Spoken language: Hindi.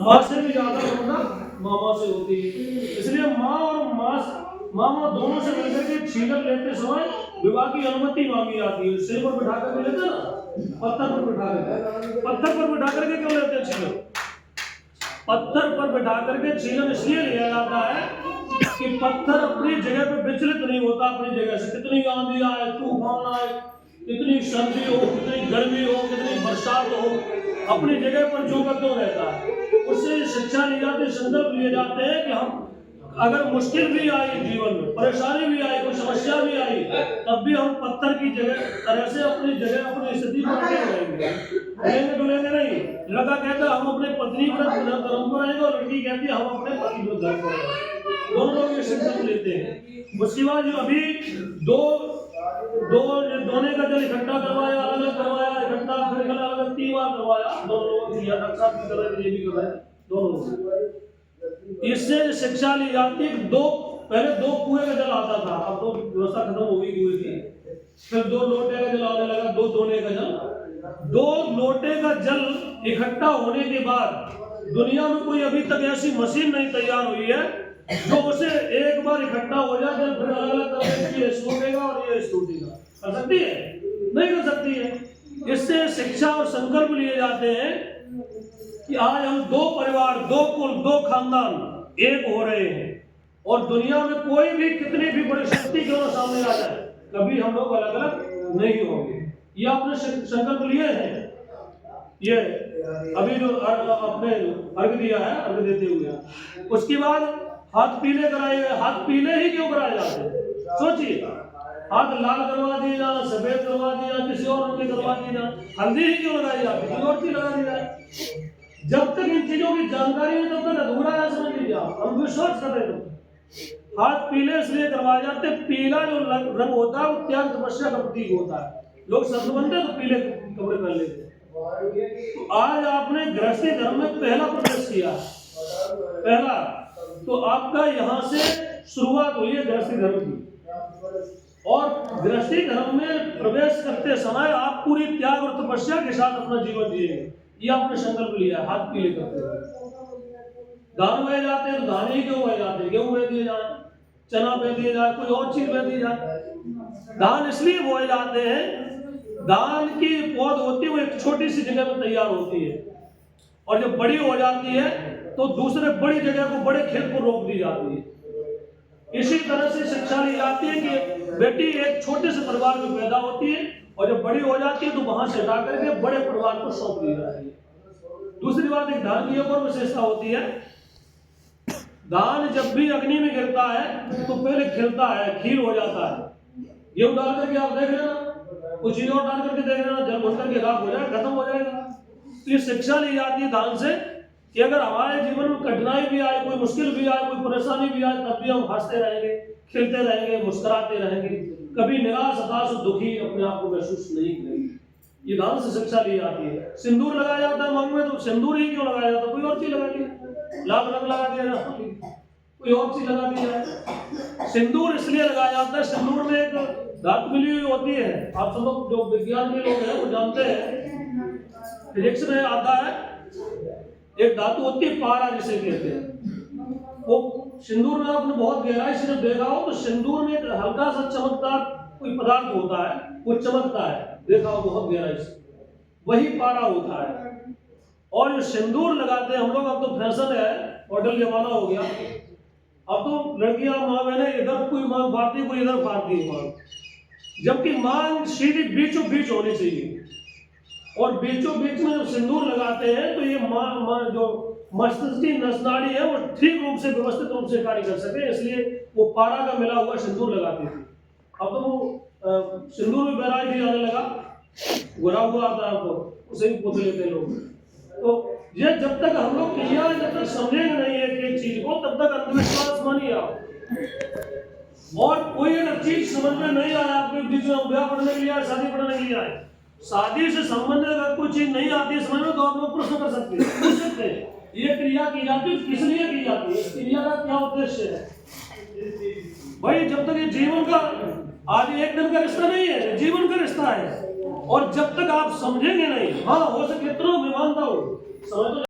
माँ से भी ज्यादा ममता मामा से होती है। इसलिए माँ और मामा दोनों से मिलकर के छीलक लेते समय विवाह की अनुमति मांगी जाती है। सिर पर बिठा कर लेते ना, पत्थर पर बिठा करके, पत्थर पर बिठा करके क्यों लेते हैं छीलक? पत्थर पर बिठा करके छीलक इसलिए लिया जाता है कि पत्थर अपनी जगह पे विचलित नहीं होता अपनी जगह से। कितनी आंधी आए, तूफान आए, कितनी सर्दी हो, कितनी गर्मी हो, कितनी बरसात हो, अपनी जगह पर जो का क्यों रहता है। उससे शिक्षा ली जाती है, संदर्भ लिए जाते हैं कि हम अगर मुश्किल भी आई जीवन में, परेशानी भी आई, कोई समस्या भी आई, तब भी हम पत्थर की जगह तरह से अपनी जगह अपनी स्थिति पर रहेंगे, हिलेंगे डुलेंगे नहीं। लड़का कहता है हम अपने पत्नी पर धर्म को रहेंगे और लड़की कहती है हम अपने पति पर धर्म को रहेंगे। दोनों लोग ये संकल्प लेते हैं। उसके बाद जो अभी दोने का जल इकट्ठा करवाया, अलग अलग करवाया, इकट्ठा फिर अलग 3 बार करवाया, दोनों लोगों की रक्षा भी कर रहे, ये भी कर रहे दोनों लोग। इससे शिक्षा ली जाती है। पहले 2 कुएं का जल आता था, अब तो व्यवस्था खत्म हो गई कुएं की। फिर 2 लोटे का जल आने लगा, 2 दोने का जल। 2 लोटे का जल इकट्ठा होने के बाद दुनिया में कोई अभी तक ऐसी मशीन नहीं तैयार हुई है जो उसे एक बार इकट्ठा हो जाए फिर अलग अलग करके ये टूटेगा और ये टूटेगा। कर सकती है? नहीं कर सकती है। इससे शिक्षा और संकल्प लिए जाते हैं कि आज हम 2 परिवार, 2 कुल, 2 खानदान एक हो रहे हैं और दुनिया में कोई भी कितनी भी बड़ी शक्ति क्यों ना सामने आ जाए, कभी हम लोग अलग अलग नहीं होंगे। ये आपने संकल्प लिए हैं। ये अभी जो अपने अर्घ दिया है, अर्घ देते हुए उसके बाद हाथ पीले कराए गए। हाथ पीले ही क्यों कराए जाते हैं? सोचिए, हाथ लाल करवा दिए जाना, सफेद करवा दिया, किसी और रंग के करवा दिए जाना, हल्दी ही क्यों लगाई जाती है? कोई और चीज लगा दी जाए। जब तक इन चीजों की जानकारी है तब तक अधूरा है, समझ लीजिए आप। हम विश्वास कर रहे थे। हाथ पीले इसलिए करवाए जाते, पीला जो रंग होता है वो त्याग तपस्या का प्रतीक होता है। लोग संत बनते तो पीले कपड़े पहन लेते। तो आज आपने गृहस्थी धर्म में पहला प्रवेश किया, पहला तो आपका यहाँ से शुरुआत हुई है गृहस्थी धर्म की। और गृहस्थी धर्म में प्रवेश करते समय आप पूरी त्याग और तपस्या के साथ अपना जीवन जिएंगे। ये आपने संकल्प लिया है। हाथ पीले करते हुए दान बहे जाते हैं तो दान ही क्यों बहे जाते हैं? गेहूं बहे दिए जाए, चना बहे दिए जाए, कोई और चीज बहे दी जाए। दान इसलिए बोए जाते हैं, दान की पौध होती है वो एक छोटी सी जगह में तैयार होती है और जब बड़ी हो जाती है तो दूसरे बड़ी जगह को, बड़े खेत को रोक दी जाती है। इसी तरह से शिक्षा ली जाती है कि बेटी एक छोटे से परिवार में पैदा होती है और जब बड़ी हो जाती है तो वहां से हटा करके बड़े परिवार को सौंप दी जाती है। दूसरी बात, एक दान की एक और विशेषता होती है। दान जब भी अग्नि में गिरता है तो पहले खिलता है, खीर हो जाता है। गेहूं डाल करके आप देख लेना, कुछ चीज और डाल करके देख लेना, जल भर करके राख हो जाएगा, खत्म हो जाएगा। तो ये शिक्षा ली जाती है दान से कि अगर हमारे जीवन में कठिनाई भी आए, कोई मुश्किल भी आए, कोई परेशानी भी आए, तब भी हम हंसते रहेंगे, खिलते रहेंगे, मुस्कुराते रहेंगे, कभी निराश, हताश, दुखी अपने आप को महसूस नहीं करेंगे। ये दान से शिक्षा ली जाती है। सिंदूर लगाया जाता है मांग में, तो सिंदूर ही क्यों लगाया जाता है? कोई और चीज लगा दिया, लाल रंग लगा दिया, कोई और चीज लगा दी जाए। सिंदूर इसलिए लगाया जाता है, सिंदूर में एक धातु मिली हुई होती है। आप सब लोग जो विज्ञान के लोग हैं वो जानते हैं, फिजिक्स में आता है, एक धातु होती है पारा जिसे कहते हैं। वो सिंदूर में आपने बहुत गहराई से जब देखा हो तो सिंदूर में एक हल्का सा चमकदार कोई पदार्थ होता है, वो चमकता है, देखा हो बहुत गहराई से, वही पारा होता है। और जो सिंदूर लगाते हैं हम लोग, अब तो फैशन है, मॉडल जमाना हो गया, अब तो लड़कियां मां बहने इधर कोई मांग फाड़ती, कोई इधर फाड़ती है मांग, जबकि मांग सीधी बीचों बीच होनी चाहिए। और बीचों बीच में जब सिंदूर लगाते हैं तो ये जो मस्तिष्क की नसनाड़ी है वो ठीक रूप से, व्यवस्थित रूप से कार्य कर सके, इसलिए वो पारा का मिला हुआ सिंदूर लगाती थी। अब तो वो सिंदूर में वैरायटी आने लगा, गोरा हुआ आता है तो उसे भी पोत लेते हैं लोग। तो ये जब तक हम लोग क्लियर, जब तक समझेंगे नहीं एक चीज को, तब तक अंधविश्वास मानिए आप। और कोई अगर चीज समझ में नहीं आया, आपके बीच में ब्याह पढ़ने के लिए आए, शादी पढ़ने के लिए आए, शादी से संबंधित अगर कोई चीज नहीं आती है समझ में, तो आप लोग प्रश्न कर सकते हैं, पूछ सकते हैं ये क्रिया की जाती है, किस लिए की जाती है, इस क्रिया का क्या उद्देश्य है। भाई जब तक ये जीवन का, आज एक दिन का रिश्ता नहीं है, जीवन का रिश्ता है। और जब तक आप समझेंगे नहीं, हाँ हो सके इतना विमानता हो समझ